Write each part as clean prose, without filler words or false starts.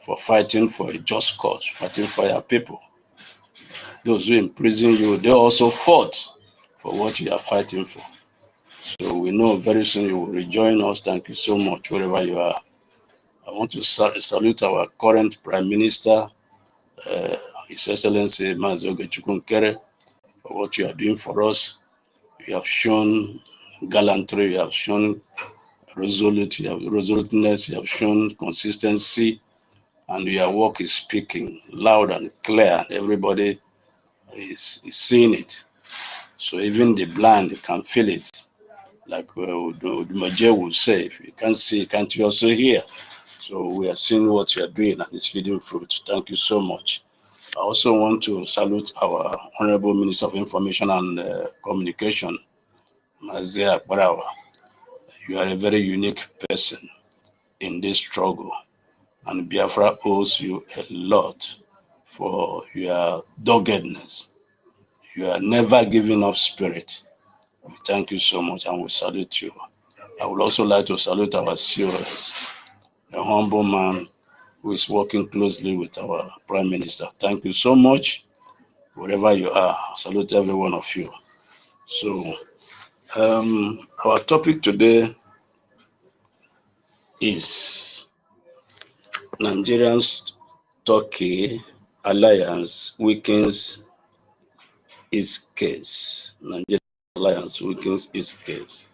for fighting for a just cause, fighting for your people. Those who imprison you, they also fought for what you are fighting for. So we know very soon you will rejoin us. Thank you so much, wherever you are. I want to salute our current Prime Minister, His Excellency Mazi NKERE, for what you are doing for us. You have shown gallantry, you have shown resoluteness, you have shown consistency, and your work is speaking loud and clear. Everybody is seeing it. So even the blind can feel it. Like Maje would say, if you can't see, can't you also hear? So we are seeing what you are doing, and it's feeding fruit. Thank you so much. I also want to salute our Honorable Minister of Information and Communication, Mazia Barawa. You are a very unique person in this struggle, and Biafra owes you a lot for your doggedness. You are never giving up spirit. We thank you so much, and we salute you. I would also like to salute our COS, a humble man who is working closely with our Prime Minister. Thank you so much. Wherever you are, salute every one of you. So, our topic today is Nigerians Turkey alliance weakens its case. Nigerian alliance weakens its case,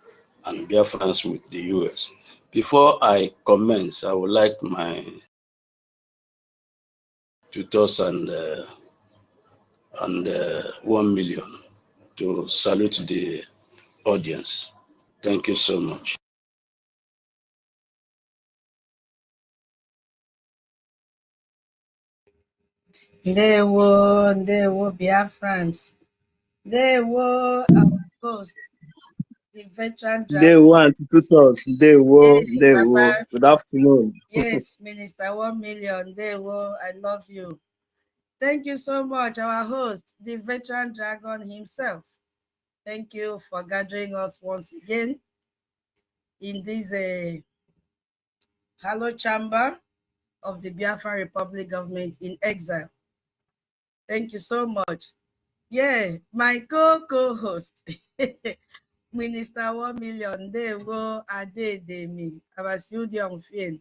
and Biafrans with the US. Before I commence, I would like my tutors and 1 million to salute the audience. Thank you so much. Ndewo Biafrans. Ndewo our host, the veteran driver. Ndewo Antitutos. Ndewo. Good afternoon. Yes, Minister 1 million. Ndewo, I love you. Thank you so much, our host, the veteran dragon himself. Thank you for gathering us once again in this Hello Chamber of the Biafra Republic Government in Exile. Thank you so much. Yeah, my co-host, Minister 1 million, they will Adedemi, Abasiudion Fien.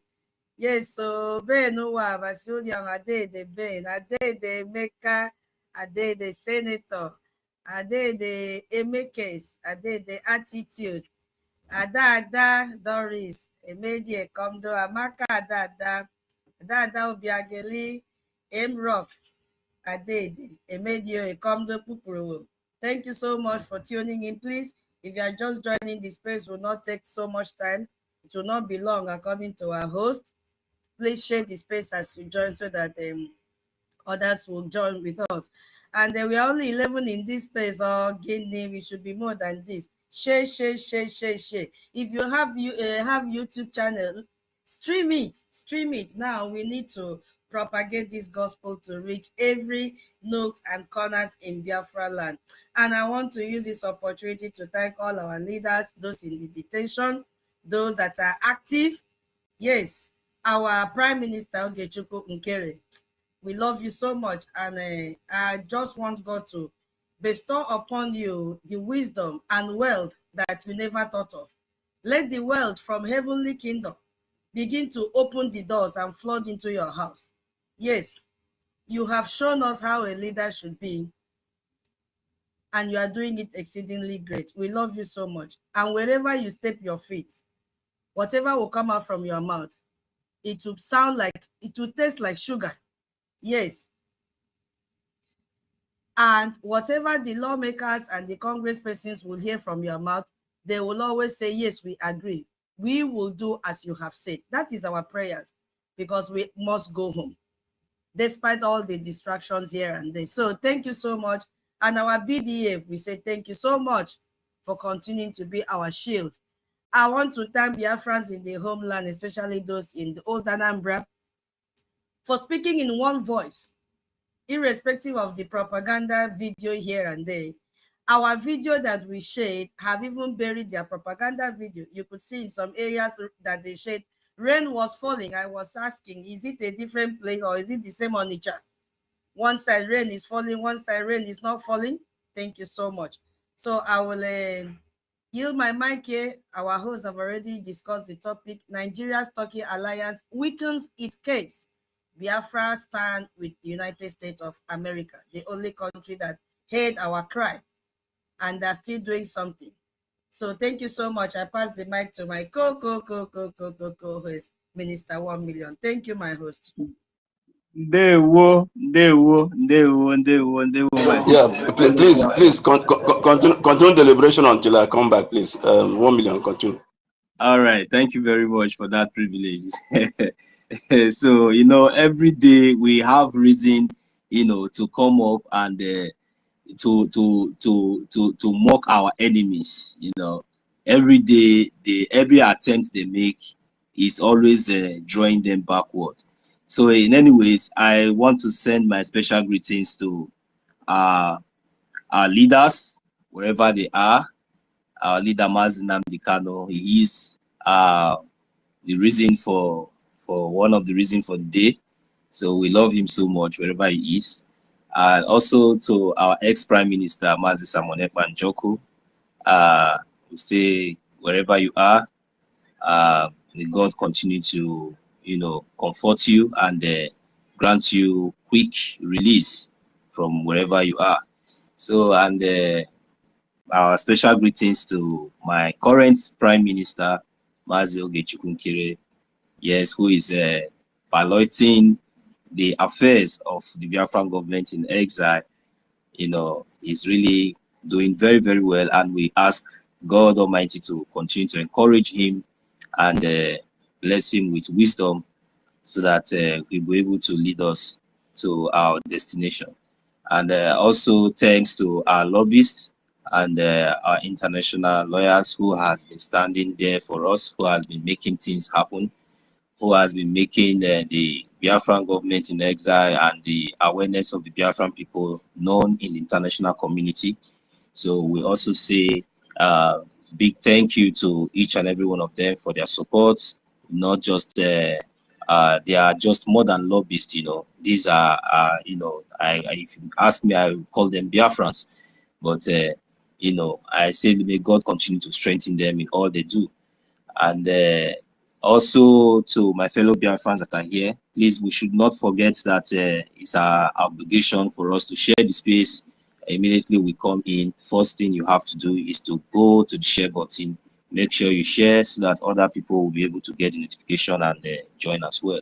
Yes, so Benuwa, Abasiudion Adede Ben, Adede Meka, Adede Senator, Adede Emekes, Adede Attitude, Ada Doris, Emedie Komdo, Amaka Ada Obiageli, Rock. Adede, Emedio, Ekomdo Pupuru. Thank you so much for tuning in. Please, if you are just joining, the space will not take so much time. It will not be long according to our host. Please share the space as you join so that others will join with us. And we are only 11 in this space. Guinea, we should be more than this. Share. If you have YouTube channel, stream it. Now we need to propagate this gospel to reach every nook and corners in Biafra land. And I want to use this opportunity to thank all our leaders, those in the detention, those that are active. Yes, our Prime Minister Ogechukwu Nkere, we love you so much, and I just want God to bestow upon you the wisdom and wealth that you never thought of. Let the wealth from heavenly kingdom begin to open the doors and flood into your house. Yes, you have shown us how a leader should be, and you are doing it exceedingly great. We love you so much. And wherever you step your feet, whatever will come out from your mouth, it will taste like sugar. Yes. And whatever the lawmakers and the congresspersons will hear from your mouth, they will always say, yes, we agree. We will do as you have said. That is our prayers, because we must go home, despite all the distractions here and there. So thank you so much. And our BDF, we say thank you so much for continuing to be our shield. I want to thank Biafrans in the homeland, especially those in the old Anambra, for speaking in one voice, irrespective of the propaganda video here and there. Our video that we shared have even buried their propaganda video. You could see in some areas that they shared Rain was falling. I was asking, is it a different place or is it the same Onitsha? One side rain is falling, one side rain is not falling. Thank you so much. So I will yield my mic here. Our hosts have already discussed the topic. Nigeria's Turkey alliance weakens its case. Biafra stand with the United States of America, the only country that heard our cry and are still doing something. So thank you so much. I pass the mic to my co-host, Minister 1 Million. Thank you, my host. Yeah, please continue deliberation until I come back, please. 1 million, continue. All right, thank you very much for that privilege. So, every day we have reason, to come up and to mock our enemies. Every day, every attempt they make is always drawing them backward. So, in any ways, I want to send my special greetings to our leaders, wherever they are. Our leader, NNAMDI KANU, he is the reason for one of the reasons for the day. So we love him so much wherever he is. And also to our ex-Prime Minister, Mazi Samonet Manjoku, we say wherever you are, may God continue to, comfort you and grant you quick release from wherever you are. So, and our special greetings to my current Prime Minister, Mazi NKERE, yes, who is piloting the affairs of the Biafran government in exile. He's really doing very, very well, and we ask God Almighty to continue to encourage him and bless him with wisdom so that he'll be able to lead us to our destination. And also thanks to our lobbyists and our international lawyers who has been standing there for us, who has been making things happen, who has been making the Biafran government in exile and the awareness of the Biafran people known in the international community. So we also say big thank you to each and every one of them for their support. Not just they are just more than lobbyists. These are if you ask me, I would call them Biafrans. But I say may God continue to strengthen them in all they do. And also to my fellow Biafrans that are here, please, we should not forget that it's our obligation for us to share the space. Immediately we come in, first thing you have to do is to go to the share button, make sure you share so that other people will be able to get the notification and join as well.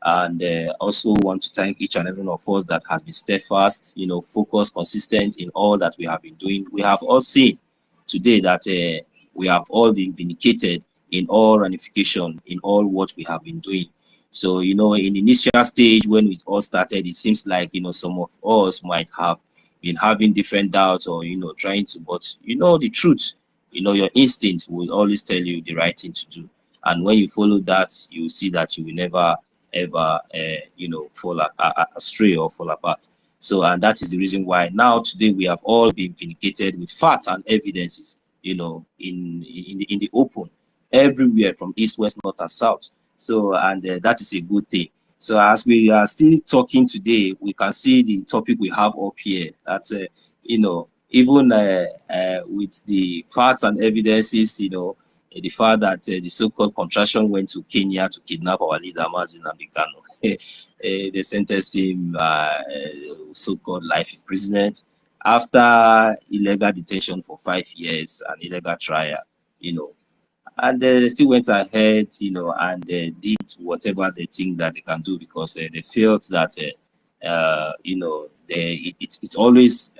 And also want to thank each and every one of us that has been steadfast, focused, consistent in all that we have been doing. We have all seen today that we have all been vindicated in all ramification, in all what we have been doing. So, in the initial stage when it all started, it seems like, some of us might have been having different doubts or, trying to, but the truth, your instinct will always tell you the right thing to do. And when you follow that, you will see that you will never, ever, fall astray or fall apart. So, and that is the reason why now today we have all been vindicated with facts and evidences, in the open, everywhere from east, west, north, and south. So, and that is a good thing. So, as we are still talking today, we can see the topic we have up here. That even with the facts and evidences, the fact that the so-called contraction went to Kenya to kidnap our leader, NNAMDI KANU. They sentenced him so-called life imprisonment after illegal detention for 5 years and illegal trial, and they still went ahead, and did whatever they think that they can do because they felt that, it's always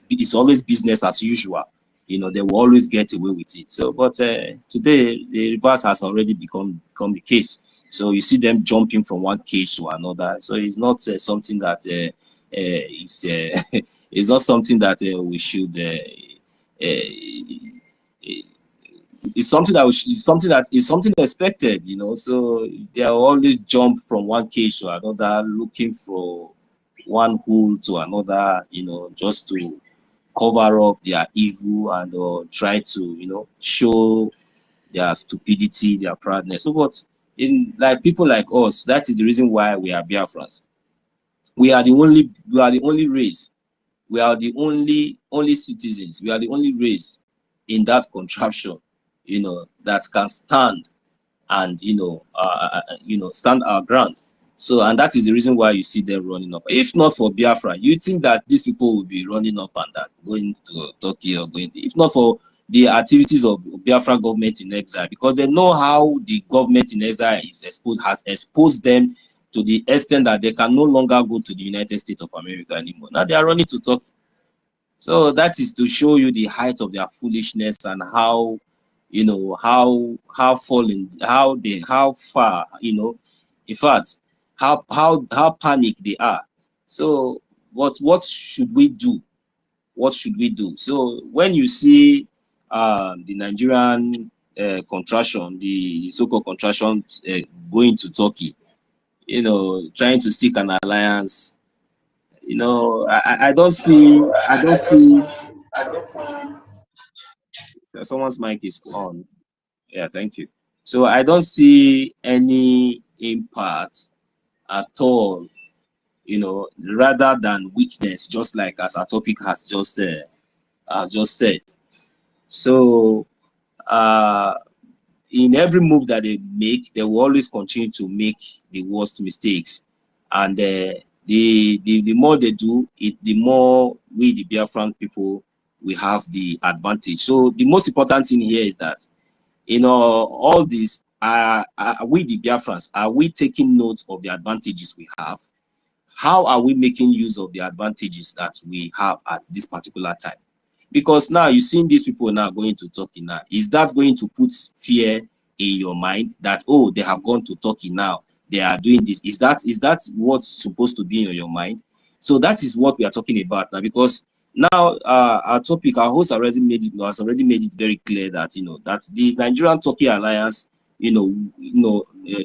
it's always business as usual. They will always get away with it. So, but today the reverse has already become the case. So you see them jumping from one cage to another. So it's not something that is it's not something that we should. It's something that is something expected, So they are always jump from one cage to another, looking for one hole to another, just to cover up their evil and try to, show their stupidity, their proudness. So, but in like people like us, that is the reason why we are Biafrans. We are the only race. We are the only citizens. We are the only race in that contraption, that can stand and stand our ground. So, and that is the reason why you see them running up. If not for Biafra, you think that these people would be running up and down, going to Turkey or if not for the activities of Biafra government in exile, because they know how the government in exile has exposed them to the extent that they can no longer go to the United States of America anymore. Now they are running to Turkey. So that is to show you the height of their foolishness and how, how far, in fact, how panicked they are. So what should we do? What should we do? So when you see the Nigerian contraction, the so-called contraction going to Turkey, trying to seek an alliance, I don't see. Someone's mic is on. Yeah, thank you. So I don't see any impact at all, rather than weakness, just like as our topic has just said. So in every move that they make, they will always continue to make the worst mistakes, and the more they do it, the more we, the Biafran people, we have the advantage. So the most important thing here is that, all this, we, the Biafrans, are we taking note of the advantages we have? How are we making use of the advantages that we have at this particular time? Because now you're seeing these people now going to Turkey now. Is that going to put fear in your mind that, oh, they have gone to Turkey now, they are doing this? Is that what's supposed to be in your mind? So that is what we are talking about now, because now our topic, our host has already made it very clear that that the Nigerian Turkey alliance,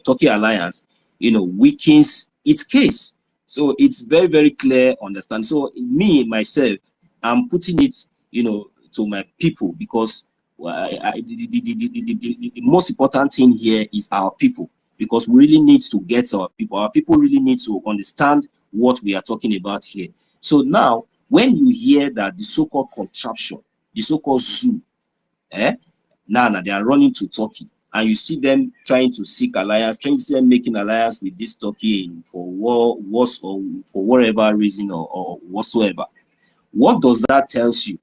Turkey alliance, weakens its case. So it's very, very clear, understand. So me myself, I'm putting it, to my people, because the most important thing here is our people, because we really need to get our people. Our people really need to understand what we are talking about here. So now, when you hear that the so-called contraption, the so-called zoo, now they are running to Turkey, and you see them trying to seek alliance, trying to see them making alliance with this Turkey for war, or for whatever reason or whatsoever. What does that tell you?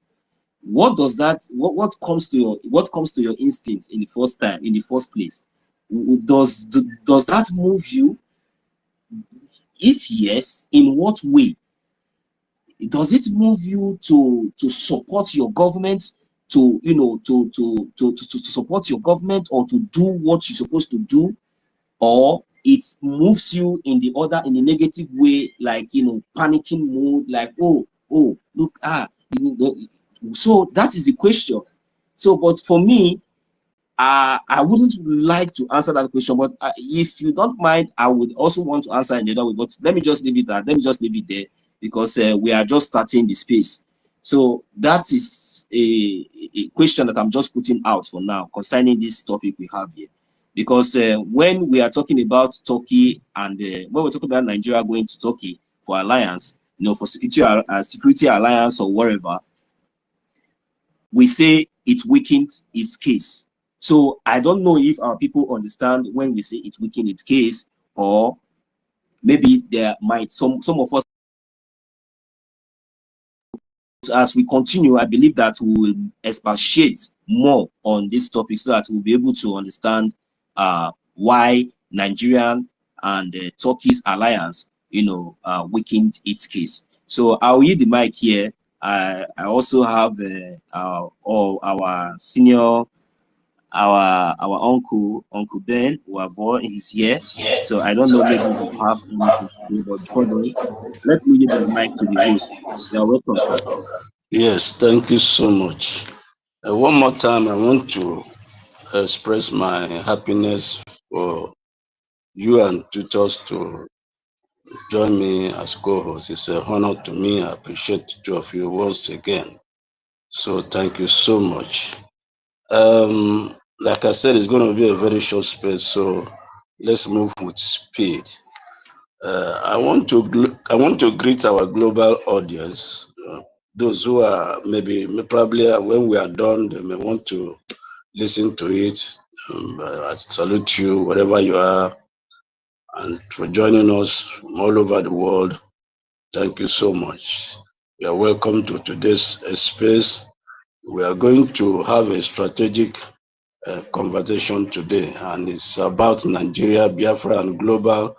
What does that? What comes to your instincts in the first place? Does that move you? If yes, in what way? Does it move you to support your government, to support your government, or to do what you're supposed to do, or it moves you in the negative way, like panicking mood, like oh look, so that is the question. So, but for me, I wouldn't like to answer that question, but if you don't mind, I would also want to answer in the other way. But let me just leave it there, because we are just starting the space. So that is a question that I'm just putting out for now concerning this topic we have here. Because when we are talking about Turkey, and when we're talking about Nigeria going to Turkey for alliance, for security alliance or whatever, we say it weakens its case. So I don't know if our people understand when we say it weakens its case, or maybe there might some of us. As we continue, I believe that we will expatiate more on this topic, so that we'll be able to understand why Nigerian and Turkey's alliance, weakened its case. So I'll yield the mic here. I also have our senior, our uncle Ben, who are born, he's here. So I don't know, maybe you have anything to say, but before then, let me give the mic to the host. You're welcome, sir. Yes, thank you so much. One more time, I want to express my happiness for you and tutors to join me as co-host. It's an honor to me. I appreciate the two of you once again. So thank you so much. Like I said, it's going to be a very short space, so let's move with speed. I want to greet our global audience. Those who are probably when we are done, they may want to listen to it. I salute you wherever you are, and for joining us from all over the world. Thank you so much. You are welcome to today's space. We are going to have a strategic conversation today, and it's about Nigeria, Biafra, and global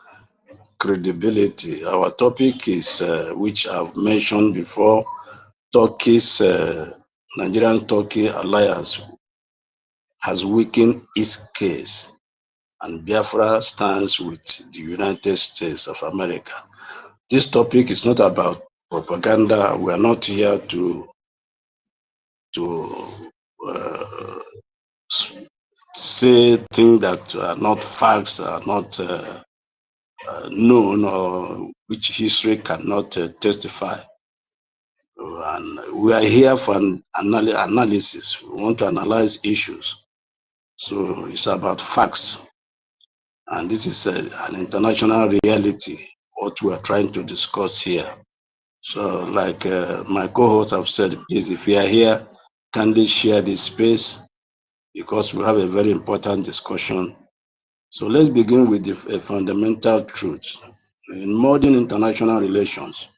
credibility. Our topic is, which I've mentioned before, Turkey's Nigerian-Turkey alliance has weakened its case, and Biafra stands with the United States of America. This topic is not about propaganda. We are not here to uh, say things that are not facts, are not known, or which history cannot testify. And we are here for an analysis. We want to analyze issues. So it's about facts. And this is an international reality, what we are trying to discuss here. So like my co-hosts have said, please, if you are here, kindly share this space, because we have a very important discussion. So let's begin with a fundamental truth. In modern international relations,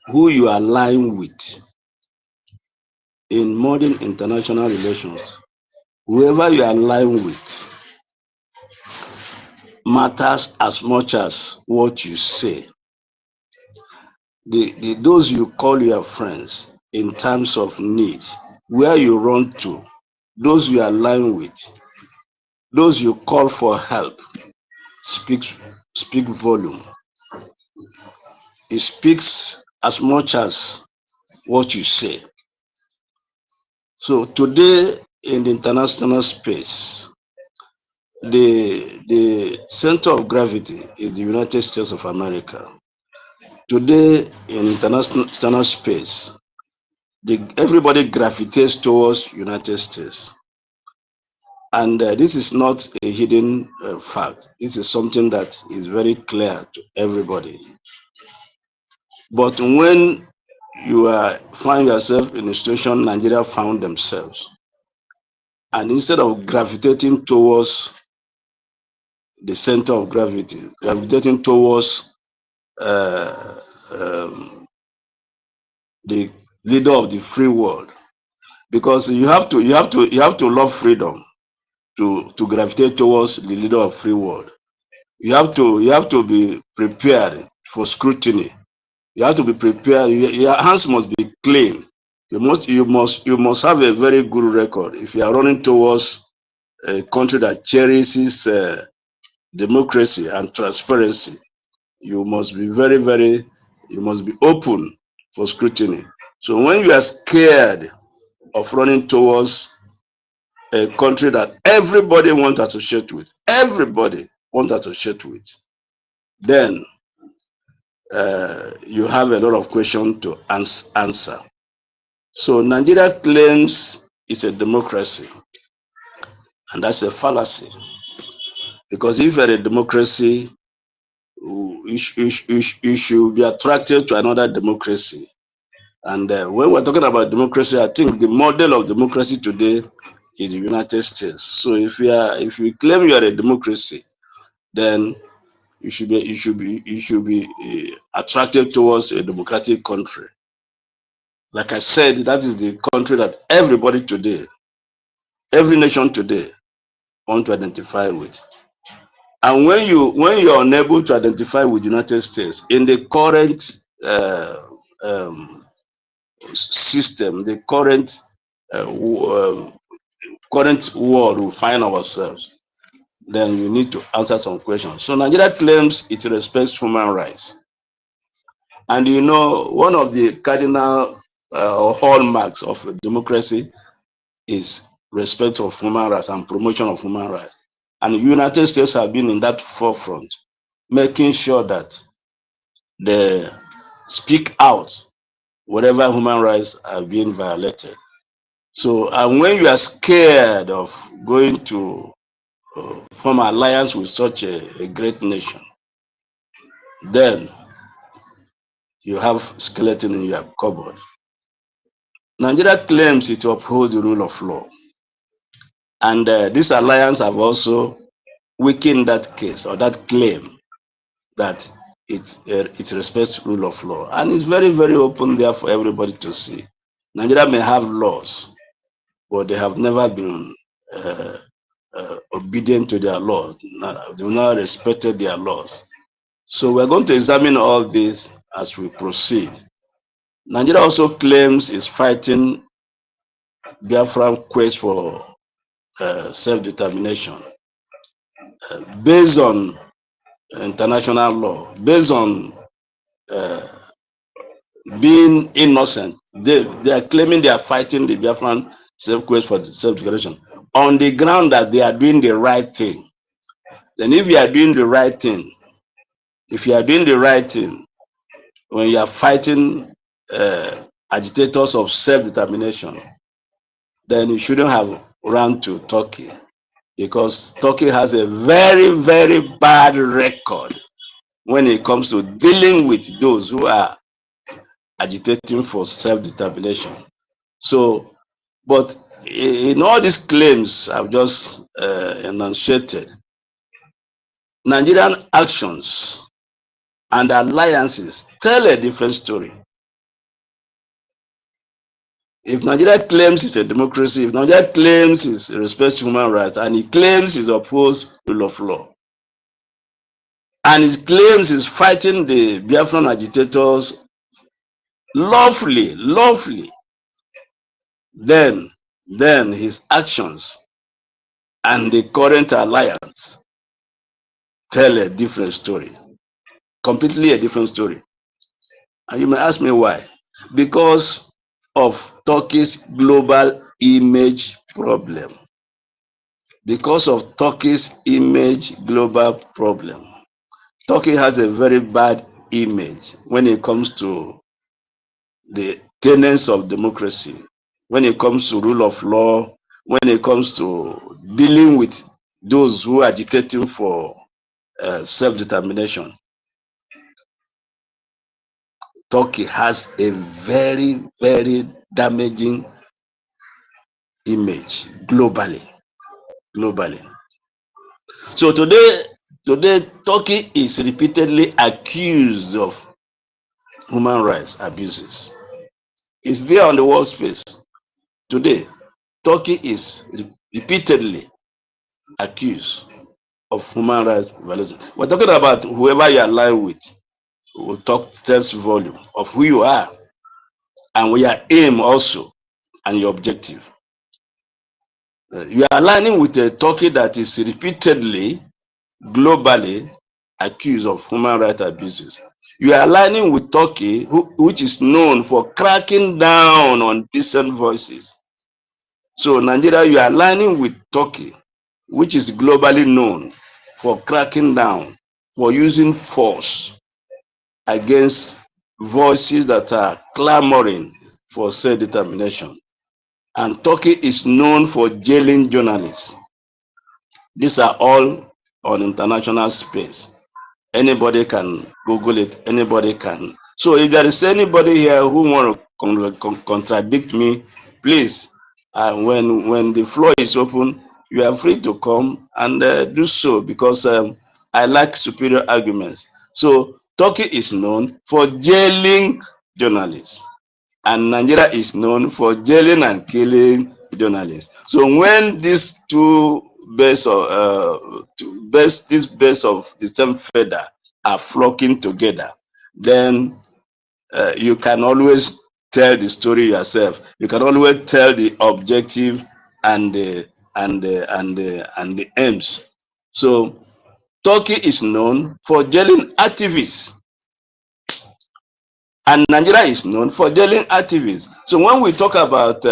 who you align with, in modern international relations, whoever you align with matters as much as what you say. Those you call your friends in times of need, where you run to, those you align with, those you call for help, speak volume. It speaks as much as what you say. So today in the international space, the center of gravity is the United States of America. Today in international space, everybody gravitates towards United States. And this is not a hidden fact. This is something that is very clear to everybody. But when you find yourself in a situation Nigeria found themselves, and instead of gravitating towards the center of gravity, gravitating towards the leader of the free world, because you have to love freedom to gravitate towards the leader of free world. You have to be prepared for scrutiny. You have to be prepared. Your hands must be clean. You must have a very good record. If you are running towards a country that cherishes democracy and transparency, you must be you must be open for scrutiny. So when you are scared of running towards a country that everybody wants to associate with, then you have a lot of questions to answer. So Nigeria claims it's a democracy, and that's a fallacy. Because if you're a democracy, you should be attracted to another democracy. And when we're talking about democracy, I think the model of democracy today is the United States. So if you claim you are a democracy, then you should be attracted towards a democratic country. Like I said, that is the country that everybody today, every nation today, want to identify with. And when you're unable to identify with the United States in the current system, the current world we find ourselves, then you need to answer some questions. So Nigeria claims it respects human rights. And you know, one of the cardinal hallmarks of a democracy is respect of human rights and promotion of human rights. And the United States have been in that forefront, making sure that they speak out wherever human rights are being violated. So, and when you are scared of going to form alliance with such a great nation, then you have skeleton in your cupboard. Nigeria claims it upholds the rule of law, and this alliance have also weakened that case or that claim that it respects rule of law, and it's very, very open there for everybody to see. Nigeria may have laws, but they have never been obedient to their laws. They have not respected their laws. So we're going to examine all this as we proceed. Nigeria also claims it's fighting Biafran quest for self-determination based on international law, based on being innocent. They are claiming they are fighting the Biafran quest for self-determination on the ground that they are doing the right thing. Then if you are doing the right thing, when you are fighting agitators of self-determination, then you shouldn't have run to Turkey, because Turkey has a very, very bad record when it comes to dealing with those who are agitating for self-determination. So, but in all these claims I've just enunciated, Nigerian actions and alliances tell a different story. If Nigeria claims it's a democracy, if Nigeria claims it respects human rights, and it claims it opposes rule of law, and it claims it's fighting the Biafran agitators lawfully, then his actions and the current alliance tell a different story, completely a different story. And you may ask me why. Because of Turkey's global image problem. Because of Turkey's image global problem. Turkey has a very bad image when it comes to the tenets of democracy, when it comes to rule of law, when it comes to dealing with those who are agitating for self-determination. Turkey has a very, very damaging image globally. So today Turkey is repeatedly accused of human rights abuses. It's there on the world space. Today, Turkey is repeatedly accused of human rights violations. We're talking about whoever you align with. Will talk tells volume of who you are and your aim also and your objective. You are aligning with a Turkey that is repeatedly, globally accused of human rights abuses. You are aligning with Turkey, which is known for cracking down on decent voices. So Nigeria, you are aligning with Turkey, which is globally known for cracking down, for using force against voices that are clamoring for self-determination. And Turkey is known for jailing journalists. These are all on international space. Anybody can Google it, anybody can. So if there is anybody here who want to contradict me, please, when the floor is open, you are free to come and do so, because I like superior arguments. So Turkey is known for jailing journalists, and Nigeria is known for jailing and killing journalists. So when these two birds of the same feather are flocking together, then you can always tell the story yourself. You can always tell the objective and the aims. So Turkey is known for jailing activists, and Nigeria is known for jailing activists. So when we talk about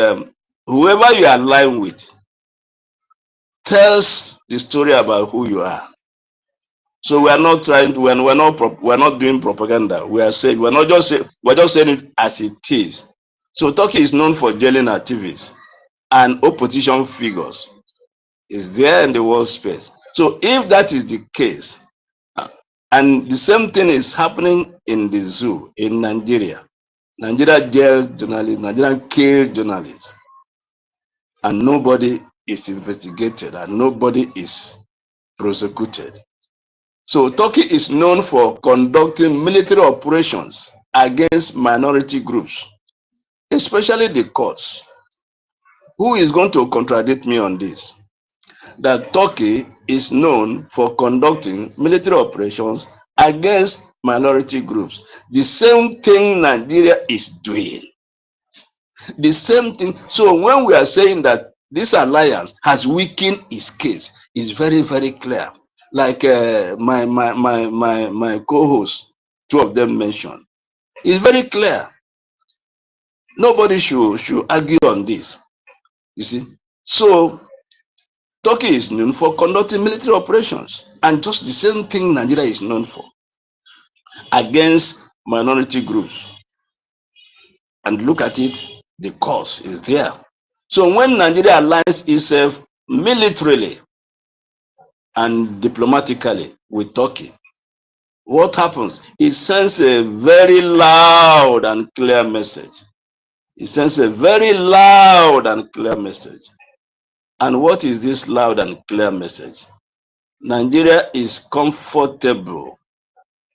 whoever you align with tells the story about who you are. So we are not trying to, we're not doing propaganda. We are saying, we're just saying it as it is. So Turkey is known for jailing activists and opposition figures. is there in the world space. So if that is the case, and the same thing is happening in the zoo in Nigeria, Nigeria jail journalists, Nigerian kill journalists, and nobody is investigated and nobody is prosecuted. So Turkey is known for conducting military operations against minority groups, especially the Kurds. Who is going to contradict me on this? That Turkey is known for conducting military operations against minority groups. The same thing Nigeria is doing. The same thing. So when we are saying that this alliance has weakened its case, it's very, very clear. Like my co-hosts, two of them mentioned. It's very clear. Nobody should argue on this. You see? So Turkey is known for conducting military operations, and just the same thing Nigeria is known for against minority groups. And look at it, the cause is there. So when Nigeria aligns itself militarily and diplomatically with Turkey, what happens? It sends a very loud and clear message. It sends a very loud and clear message. And what is this loud and clear message? Nigeria is comfortable.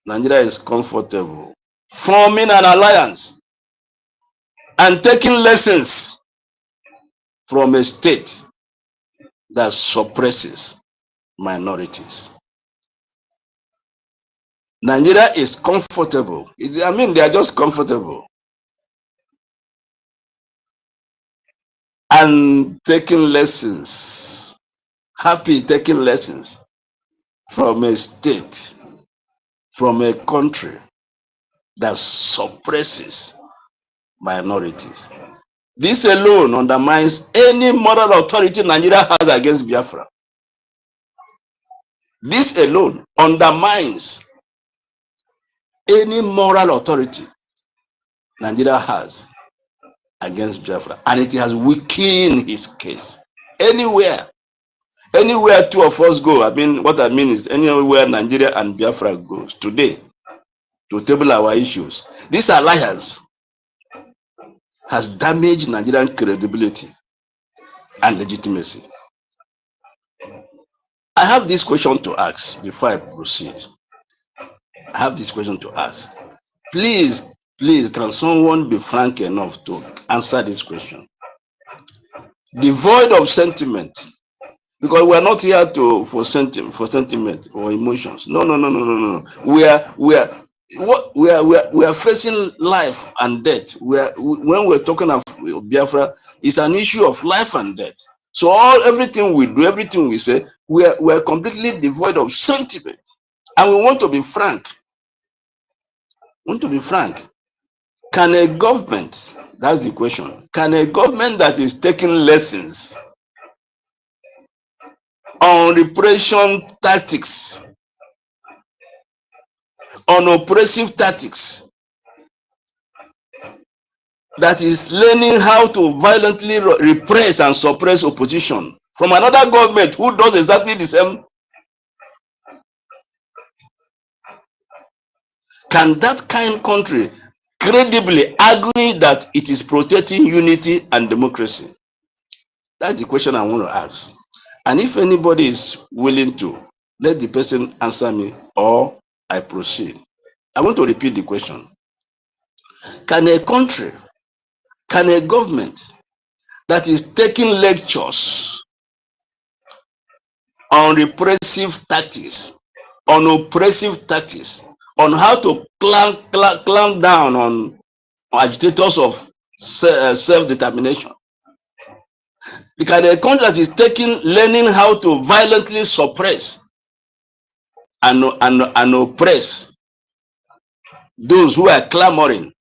Nigeria is comfortable forming an alliance and taking lessons from a state that suppresses minorities. Nigeria is comfortable. I mean, they are just comfortable and taking lessons, happy taking lessons from a state, from a country that suppresses minorities. This alone undermines any moral authority Nigeria has against Biafra. This alone undermines any moral authority Nigeria has against Biafra, and it has weakened his case. Anywhere two of us go, I mean, what I mean is anywhere Nigeria and Biafra goes today to table our issues, this alliance has damaged Nigerian credibility and legitimacy. I have this question to ask before I proceed. I have this question to ask. Please, can someone be frank enough to answer this question? Devoid of sentiment, because we are not here for sentiment or emotions. No. We are facing life and death. When we're talking of Biafra, it's an issue of life and death. So everything we do, everything we say, we are completely devoid of sentiment, and we want to be frank. Can a government, that's the question, can a government that is taking lessons on repression tactics, on oppressive tactics, that is learning how to violently repress and suppress opposition from another government who does exactly the same, can that kind of country credibly argue that it is protecting unity and democracy? That's the question I want to ask. And if anybody is willing to, let the person answer me or I proceed. I want to repeat the question. Can a country, can a government that is taking lectures on repressive tactics, on oppressive tactics, on how to clamp down on agitators of self-determination, can a country that is learning how to violently suppress and oppress those who are clamoring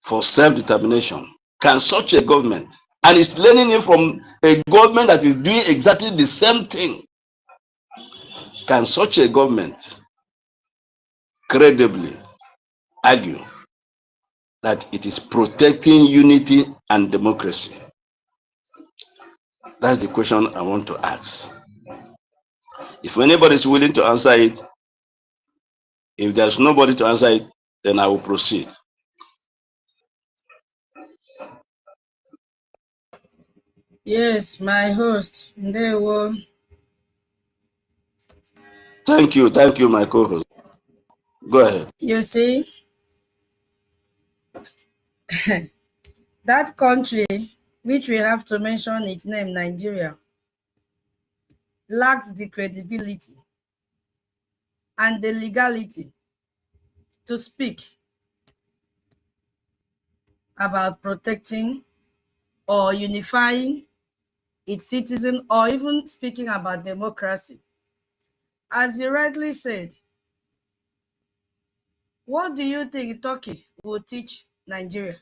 for self-determination, can such a government, and it's learning it from a government that is doing exactly the same thing, can such a government credibly argue that it is protecting unity and democracy? That's the question I want to ask. If anybody is willing to answer it, if there's nobody to answer it, then I will proceed. Yes, my host. There were. Thank you, my co-host. Go ahead. You see, that country, which we have to mention its name, Nigeria, lacks the credibility and the legality to speak about protecting or unifying its citizens, or even speaking about democracy. As you rightly said, what do you think Turkey will teach Nigeria?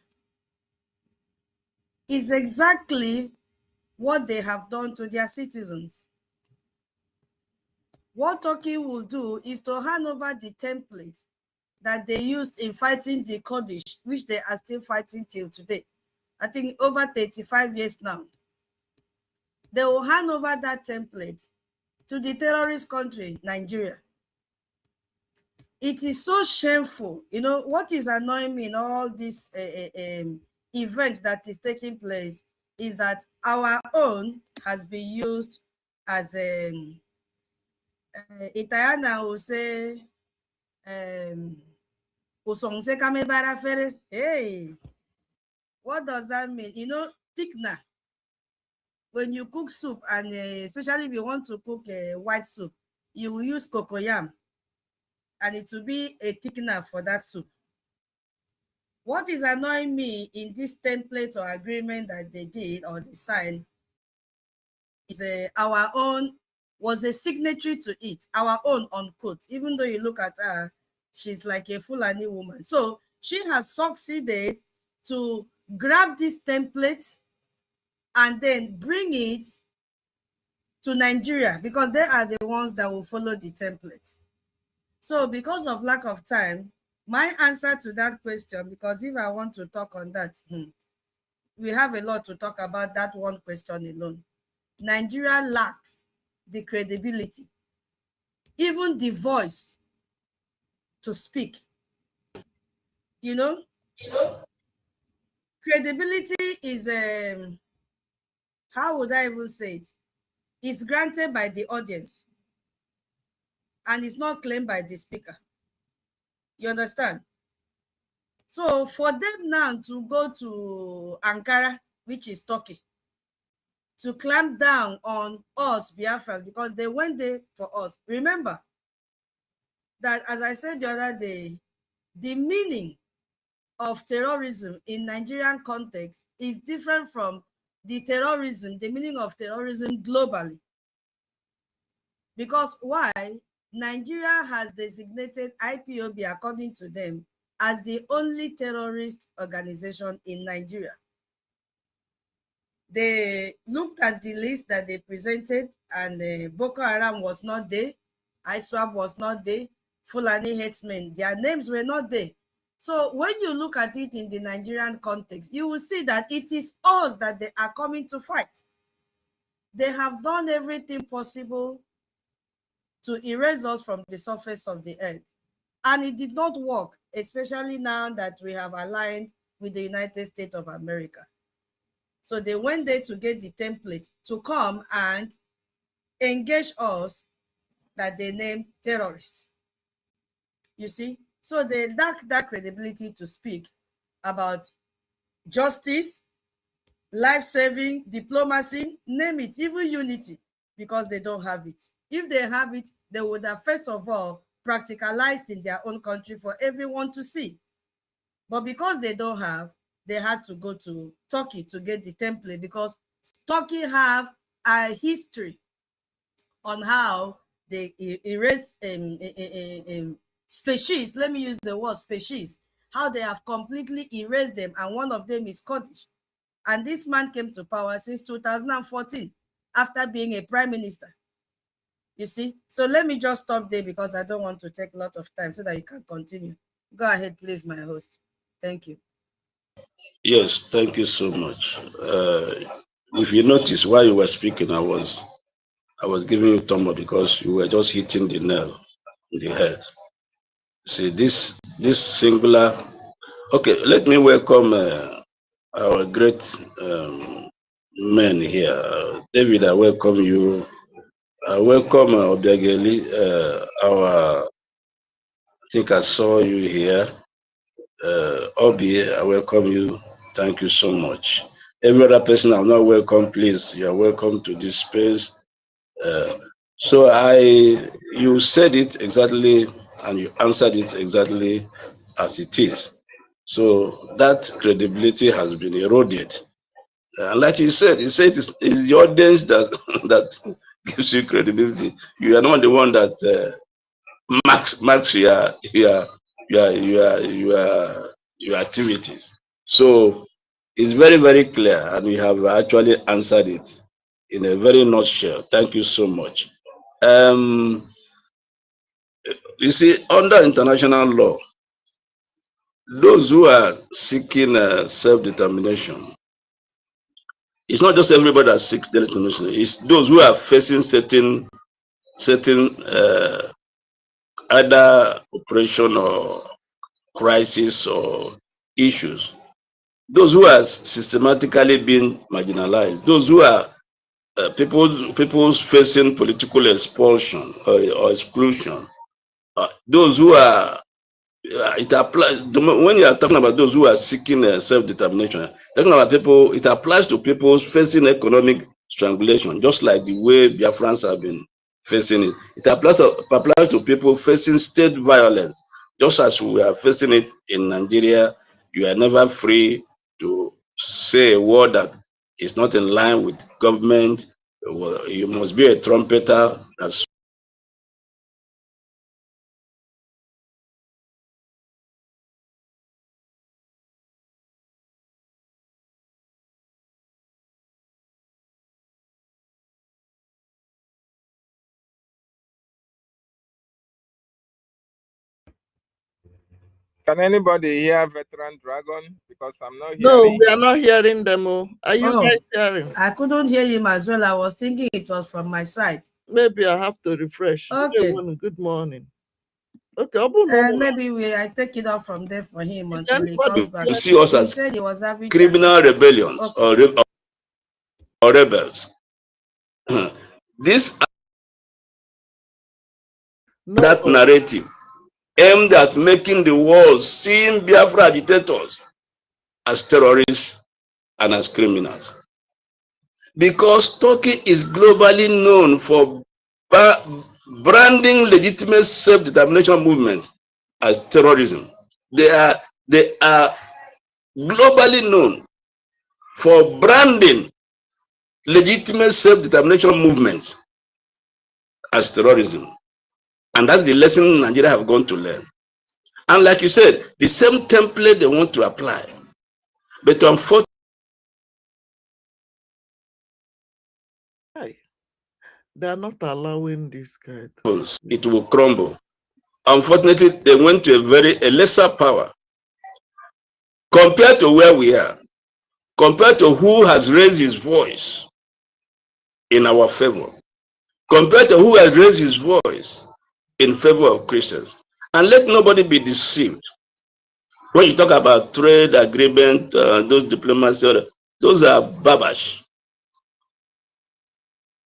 Is exactly what they have done to their citizens. What Turkey will do is to hand over the template that they used in fighting the Kurdish, which they are still fighting till today. I think over 35 years now. They will hand over that template to the terrorist country, Nigeria. It is so shameful. You know, what is annoying me in all this event that is taking place is that our own has been used as Italiana will say, hey, what does that mean? You know, thickener. When you cook soup, and especially if you want to cook a white soup, you will use cocoyam, and it will be a thickener for that soup. What is annoying me in this template or agreement that they did or they signed is our own was a signatory to it, our own unquote. Even though you look at her, she's like a Fulani woman. So she has succeeded to grab this template and then bring it to Nigeria, because they are the ones that will follow the template. So because of lack of time, my answer to that question, because if I want to talk on that, we have a lot to talk about that one question alone. Nigeria lacks the credibility, even the voice to speak. You know, credibility is, how would I even say it? It's granted by the audience and it's not claimed by the speaker. You understand? So for them now to go to Ankara, which is Turkey, to clamp down on us, Biafrans, because they went there for us. Remember that, as I said the other day, the meaning of terrorism in Nigerian context is different from the meaning of terrorism globally. Because why? Nigeria has designated IPOB, according to them, as the only terrorist organization in Nigeria. They looked at the list that they presented, and Boko Haram was not there, ISWAP was not there, Fulani headsmen, their names were not there. So when you look at it in the Nigerian context, you will see that it is us that they are coming to fight. They have done everything possible to erase us from the surface of the earth. And it did not work, especially now that we have aligned with the United States of America. So they went there to get the template to come and engage us that they named terrorists. You see? So they lack that credibility to speak about justice, life-saving, diplomacy, name it, even unity, because they don't have it. If they have it, they would have first of all practicalized in their own country for everyone to see. But because they don't have, they had to go to Turkey to get the template, because Turkey have a history on how they erase species. Let me use the word species. How they have completely erased them, and one of them is Kurdish. And this man came to power since 2014 after being a prime minister. You see? So let me just stop there because I don't want to take a lot of time so that you can continue. Go ahead, please, my host. Thank you. Yes, thank you so much. If you notice while you were speaking, I was giving you thumb because you were just hitting the nail in the head. See this singular. Okay, let me welcome our great men here. David, I welcome you. I welcome Obiageli. I think I saw you here. Obi, I welcome you. Thank you so much. Every other person I'm not welcome, please. You are welcome to this space. So you said it exactly, and you answered it exactly as it is. So that credibility has been eroded. And like you said, it's the audience that that gives you credibility. You are not the one that marks your activities. So it's very, very clear, and we have actually answered it in a very nutshell. Thank you so much. You see, under international law, those who are seeking self-determination, it's not just everybody that seeks self-determination. It's those who are facing certain either oppression or crisis or issues. Those who are systematically being marginalized. Those who are people's facing political expulsion or exclusion. Those who are it applies when you are talking about those who are seeking self-determination. Talking about people, it applies to people facing economic strangulation, just like the way Biafrans have been facing it. It applies to people facing state violence, just as we are facing it in Nigeria. You are never free to say a word that is not in line with government. You must be a trumpeter. That's Can anybody hear Veteran Dragon? Because I'm not hearing. No, we are not hearing them. Are you guys hearing? I couldn't hear him as well. I was thinking it was from my side. Maybe I have to refresh. Okay. Good morning. Okay, maybe I take it out from there for him until he comes back. You see us as said he was having criminal rebellions or rebels. This that narrative aimed at making the world see Biafra agitators as terrorists and as criminals. Because Turkey is globally known for branding legitimate self-determination movement as terrorism. They are globally known for branding legitimate self-determination movements as terrorism. And that's the lesson Nigeria have gone to learn. And like you said, the same template they want to apply. But unfortunately, they're not allowing this guy. It will crumble. Unfortunately, they went to a lesser power compared to where we are, compared to who has raised his voice in our favor, compared to who has raised his voice in favor of Christians. And let nobody be deceived. When you talk about trade agreement, those diplomacy, those are babash.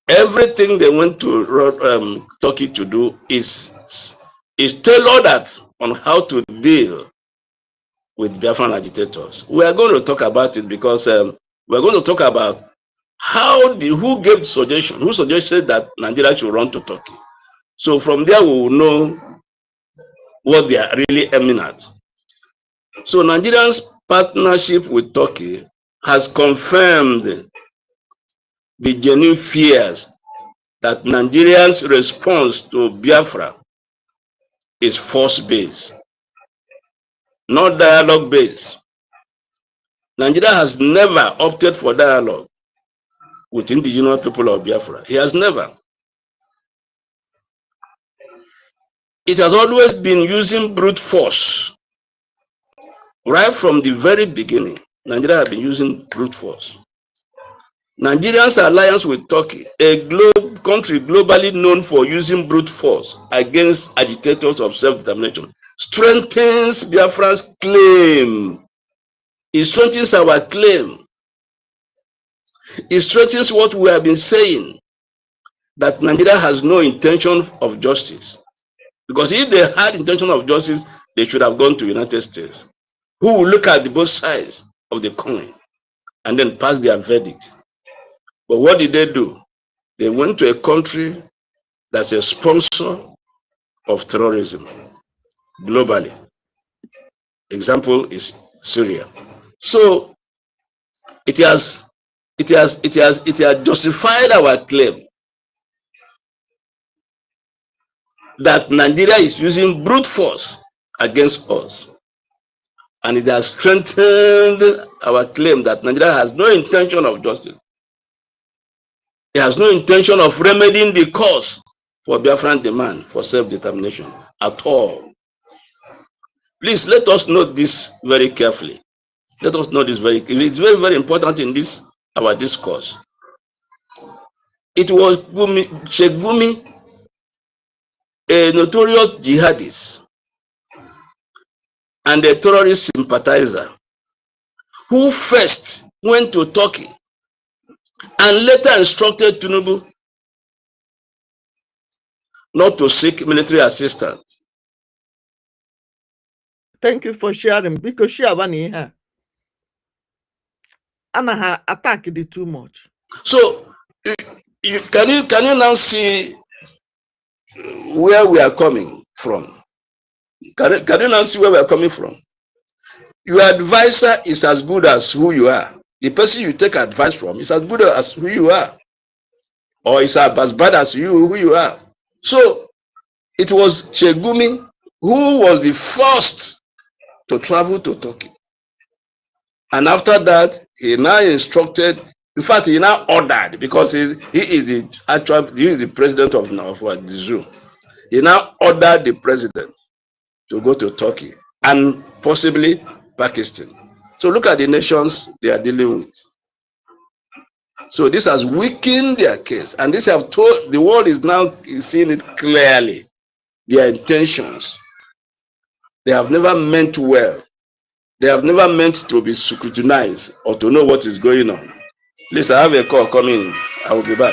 Everything they went to Turkey to do is tailored on how to deal with Biafran agitators. We are going to talk about it because we're going to talk about who gave the suggestion, who suggested that Nigeria should run to Turkey. So from there we will know what they are really aiming at. So Nigeria's partnership with Turkey has confirmed the genuine fears that Nigeria's response to Biafra is force-based, not dialogue-based. Nigeria has never opted for dialogue with indigenous people of Biafra. He has never. It has always been using brute force. Right from the very beginning, Nigeria has been using brute force. Nigeria's alliance with Turkey, a country globally known for using brute force against agitators of self-determination, strengthens Biafran's claim. It strengthens our claim. It strengthens what we have been saying, that Nigeria has no intention of justice. Because if they had intention of justice, they should have gone to the United States, who will look at both sides of the coin and then pass their verdict. But what did they do? They went to a country that's a sponsor of terrorism globally. Example is Syria. So it has justified our claim that Nigeria is using brute force against us. And it has strengthened our claim that Nigeria has no intention of justice. It has no intention of remedying the cause for Biafran demand for self-determination at all. Please let us note this very carefully. Let us know this it's very, very important in this, our discourse. It was Sheikh Gumi, a notorious jihadist and a terrorist sympathizer, who first went to Turkey and later instructed Tinubu not to seek military assistance. Thank you for sharing. Because she have an here. Anna ha attacked it too much. So can you now see where we are coming from? Can you now see where we are coming from? Your advisor is as good as who you are. The person you take advice from is as good as who you are, or is as bad as who you are. So it was Sheikh Gumi who was the first to travel to Turkey. And after that, he now instructed, in fact, he now ordered, because he is the president of the zoo. He now ordered the president to go to Turkey and possibly Pakistan. So look at the nations they are dealing with. So this has weakened their case, and this have told the world is now seeing it clearly. Their intentions. They have never meant well. They have never meant to be scrutinized or to know what is going on. Please, I have a call coming. I will be back.